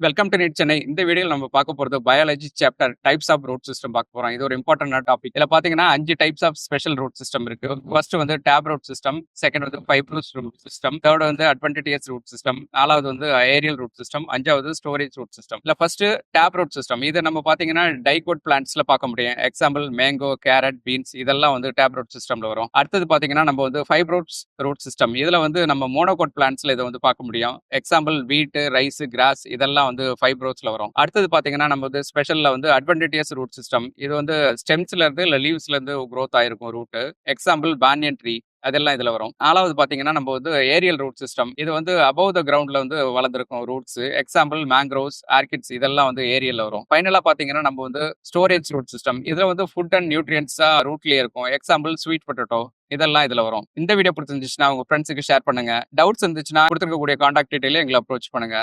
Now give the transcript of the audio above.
Welcome to NEET Chennai. இந்த வீடியோல நம்ம பார்க்க போறது biology chapter types of root system பார்க்க போறோம். இது ஒரு இம்பார்ட்டன்டான டாபிக். இதுல பாத்தீங்கன்னா 5 types of special root system இருக்கு. ஃபர்ஸ்ட் வந்து டேப் ரூட் சிஸ்டம், செகண்ட் வந்து ஃபைப்ரஸ் ரூட் சிஸ்டம், தேர்ட் வந்து அட்வென்டிட்டியஸ் ரூட் சிஸ்டம், நாலாவது வந்து ஏரியல் ரூட் சிஸ்டம், அஞ்சாவது ஸ்டோரேஜ் ரூட் சிஸ்டம். இல்ல ஃபர்ஸ்ட் டேப் ரூட் சிஸ்டம். இது நம்ம பாத்தீங்கன்னா டைகோட் பிளான்ட்ஸ்ல பார்க்க முடியும். எக்ஸாம்பிள் மேங்கோ, கேரட், பீன்ஸ் இதெல்லாம் வந்து டேப் ரூட் சிஸ்டம்ல வரும். அடுத்தது பாத்தீங்கன்னா நம்ம வந்து ஃபைப்ரோட்ஸ் ரூட் சிஸ்டம். இதுல வந்து நம்ம மோனோகோட் பிளான்ட்ஸ்ல இதை வந்து பார்க்க முடியும். எக்ஸாம்பிள் வீட், ரைஸ், கிராஸ் இதெல்லாம் வந்து ஃபைப்ரோட்ஸ்ல வரும். அடுத்தது பாத்தீங்கன்னா நம்ம வந்து ஸ்பெஷல்ல வந்து அட்வென்டிட்டியஸ் ரூட் சிஸ்டம். இது வந்து ஸ்டெம்ஸ்ல இருந்து இல்ல லீவ்ஸ்ல இருந்து growth ஆயிருக்கும் ரூட். எக்ஸாம்பிள் பானியன் ட்ரீ அதெல்லாம் இதுல வரும். நாலாவது பாத்தீங்கன்னா நம்ம வந்து ஏரியல் ரூட் சிஸ்டம். இது வந்து அபவ் த கிரவுண்ட்ல வந்து வளர்ந்துருக்கும் ரூட்ஸ். எக்ஸாம்பிள் மேங்க்ரோவ்ஸ், ஆர்கிட்ஸ் இதெல்லாம் வந்து ஏரியல்ல வரும். ஃபைனலா பாத்தீங்கன்னா நம்ம வந்து ஸ்டோரேஜ் ரூட் சிஸ்டம். இதுல வந்து ஃபுட் அண்ட் நியூட்ரியன்ஸா ரூட்லயே இருக்கும். எக்ஸாம்பிள் ஸ்வீட் பொட்டேட்டோ இதெல்லாம் இதுல வரும். இந்த வீடியோ பிடிச்சிருந்துச்சுன்னா உங்க ஃப்ரெண்ட்ஸுக்கு ஷேர் பண்ணுங்க. டவுட்ஸ் இருந்துச்சுன்னா கொடுத்துருக்கக்கூடிய கான்டாக்ட் டீடைல எங்களை அப்ரோச் பண்ணுங்க.